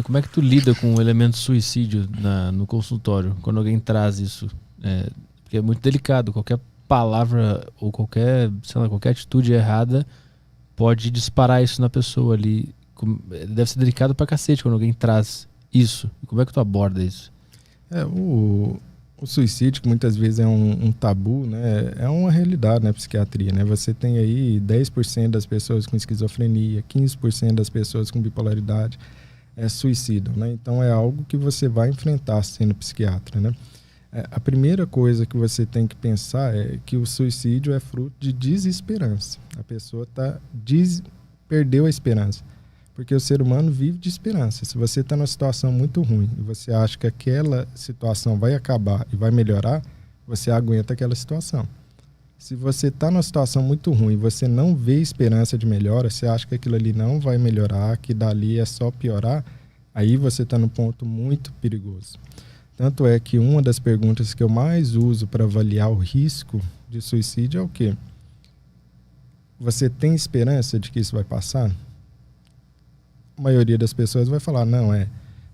como é que tu lida com o elemento suicídio no consultório, quando alguém traz isso? Porque é muito delicado, qualquer palavra ou qualquer, sei lá, qualquer atitude errada pode disparar isso na pessoa ali. Deve ser delicado pra cacete quando alguém traz isso. Como é que tu aborda isso? O suicídio, que muitas vezes é um tabu, né? É uma realidade na psiquiatria, né? Você tem aí 10% das pessoas com esquizofrenia, 15% das pessoas com bipolaridade suicidam, né? Então é algo que você vai enfrentar sendo psiquiatra, né? A primeira coisa que você tem que pensar é que o suicídio é fruto de desesperança. A pessoa perdeu a esperança. Porque o ser humano vive de esperança. Se você está numa situação muito ruim e você acha que aquela situação vai acabar e vai melhorar, você aguenta aquela situação. Se você está numa situação muito ruim e você não vê esperança de melhora, você acha que aquilo ali não vai melhorar, que dali é só piorar, aí você está num ponto muito perigoso. Tanto é que uma das perguntas que eu mais uso para avaliar o risco de suicídio é o quê? Você tem esperança de que isso vai passar? A maioria das pessoas vai falar, não,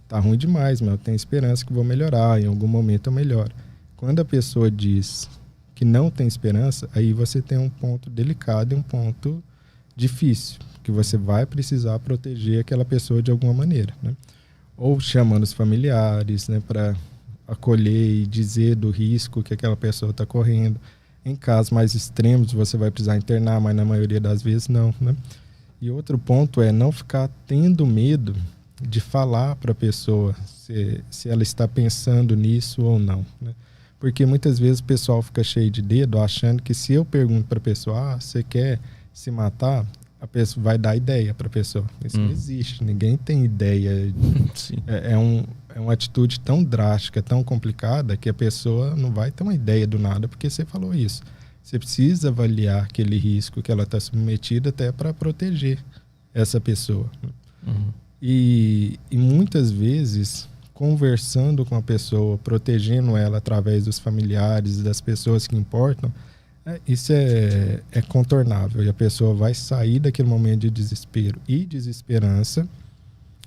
tá ruim demais, mas eu tenho esperança que vou melhorar, em algum momento eu melhoro. Quando a pessoa diz que não tem esperança, aí você tem um ponto delicado e um ponto difícil, que você vai precisar proteger aquela pessoa de alguma maneira, né? Ou chamando os familiares, né, para acolher e dizer do risco que aquela pessoa está correndo. Em casos mais extremos, você vai precisar internar, mas na maioria das vezes não, né? E outro ponto é não ficar tendo medo de falar para a pessoa se ela está pensando nisso ou não, né? Porque muitas vezes o pessoal fica cheio de dedo achando que se eu pergunto para a pessoa, você quer se matar? A pessoa vai dar ideia para a pessoa. Isso não existe, ninguém tem ideia. Sim. É uma atitude tão drástica, tão complicada, que a pessoa não vai ter uma ideia do nada porque você falou isso. Você precisa avaliar aquele risco que ela está submetida até para proteger essa pessoa. E muitas vezes, conversando com a pessoa, protegendo ela através dos familiares, das pessoas que importam, isso é contornável. E a pessoa vai sair daquele momento de desespero e desesperança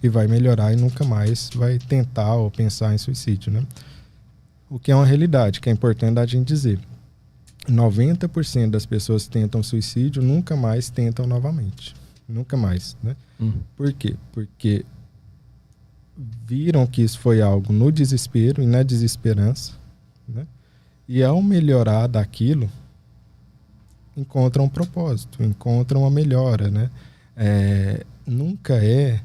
e vai melhorar e nunca mais vai tentar ou pensar em suicídio, né? O que é uma realidade, que é importante a gente dizer. 90% das pessoas que tentam suicídio nunca mais tentam novamente. Nunca mais, né? Por quê? Porque viram que isso foi algo no desespero e na desesperança, né? E ao melhorar daquilo, encontram um propósito, encontram uma melhora, né? Nunca é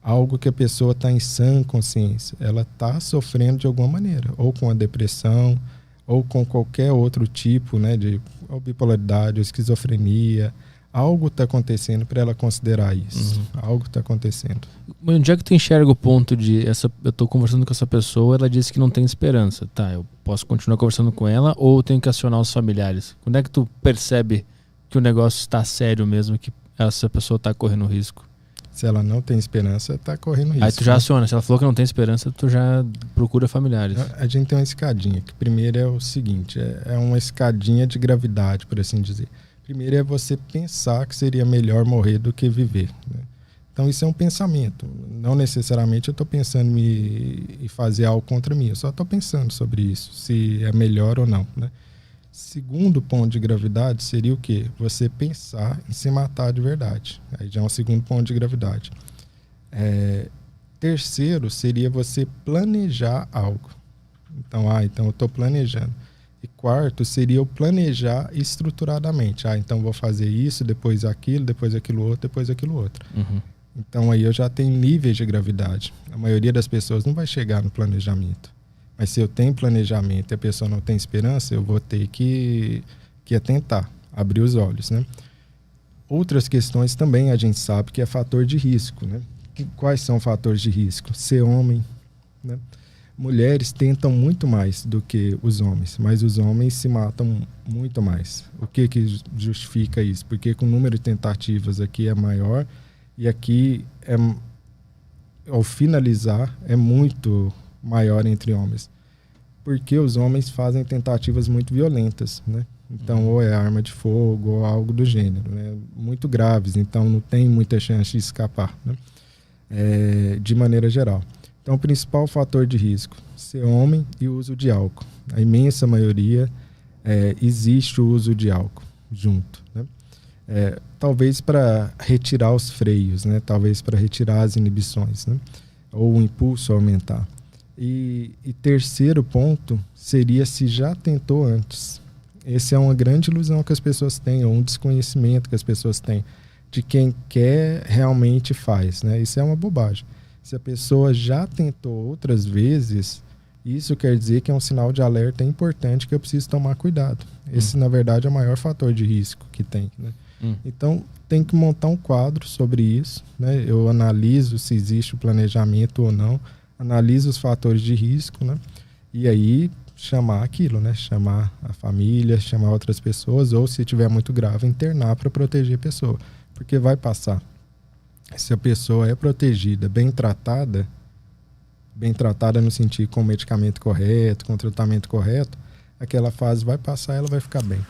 algo que a pessoa está em sã consciência. Ela está sofrendo de alguma maneira, ou com a depressão, ou com qualquer outro tipo, né, de bipolaridade, ou esquizofrenia. Algo está acontecendo para ela considerar isso. Algo está acontecendo. Mas onde é que tu enxerga o ponto de... eu estou conversando com essa pessoa, ela disse que não tem esperança. Tá, eu posso continuar conversando com ela ou eu tenho que acionar os familiares? Quando é que tu percebe que o negócio está sério mesmo, que essa pessoa está correndo risco? Se ela não tem esperança, está correndo risco. Aí tu já aciona. Se ela falou que não tem esperança, tu já procura familiares. A gente tem uma escadinha, que primeiro é o seguinte, é uma escadinha de gravidade, por assim dizer. Primeiro é você pensar que seria melhor morrer do que viver, né? Então isso é um pensamento. Não necessariamente eu estou pensando em fazer algo contra mim, eu só estou pensando sobre isso, se é melhor ou não, né? Segundo ponto de gravidade seria o quê? Você pensar em se matar de verdade. Aí já é um segundo ponto de gravidade. Terceiro seria você planejar algo. Então eu estou planejando. E quarto seria o planejar estruturadamente. Então vou fazer isso, depois aquilo outro, depois aquilo outro. Então aí eu já tenho níveis de gravidade. A maioria das pessoas não vai chegar no planejamento. Mas se eu tenho planejamento e a pessoa não tem esperança, eu vou ter que atentar, abrir os olhos, né? Outras questões também a gente sabe que é fator de risco, né? Quais são fatores de risco? Ser homem, né? Mulheres tentam muito mais do que os homens, mas os homens se matam muito mais. O que justifica isso? Porque o número de tentativas aqui é maior e aqui, ao finalizar, é muito maior entre homens. Porque os homens fazem tentativas muito violentas, né? Então, ou é arma de fogo ou algo do gênero, né? Muito graves, então não tem muita chance de escapar, né? de maneira geral. Então, o principal fator de risco, ser homem e o uso de álcool. A imensa maioria existe o uso de álcool junto, né? Talvez para retirar os freios, né? Talvez para retirar as inibições, né? Ou o impulso aumentar. E terceiro ponto seria se já tentou antes. Essa é uma grande ilusão que as pessoas têm, ou um desconhecimento que as pessoas têm de quem quer realmente faz, né? Isso é uma bobagem. Se a pessoa já tentou outras vezes, isso quer dizer que é um sinal de alerta importante que eu preciso tomar cuidado. Esse, na verdade, é o maior fator de risco que tem, né? Então, tem que montar um quadro sobre isso, né? Eu analiso se existe o planejamento ou não, analiso os fatores de risco, né? E aí chamar aquilo, né? Chamar a família, chamar outras pessoas, ou se tiver muito grave, internar para proteger a pessoa, porque vai passar. Se a pessoa é protegida, bem tratada no sentido com o medicamento correto, com o tratamento correto, aquela fase vai passar e ela vai ficar bem.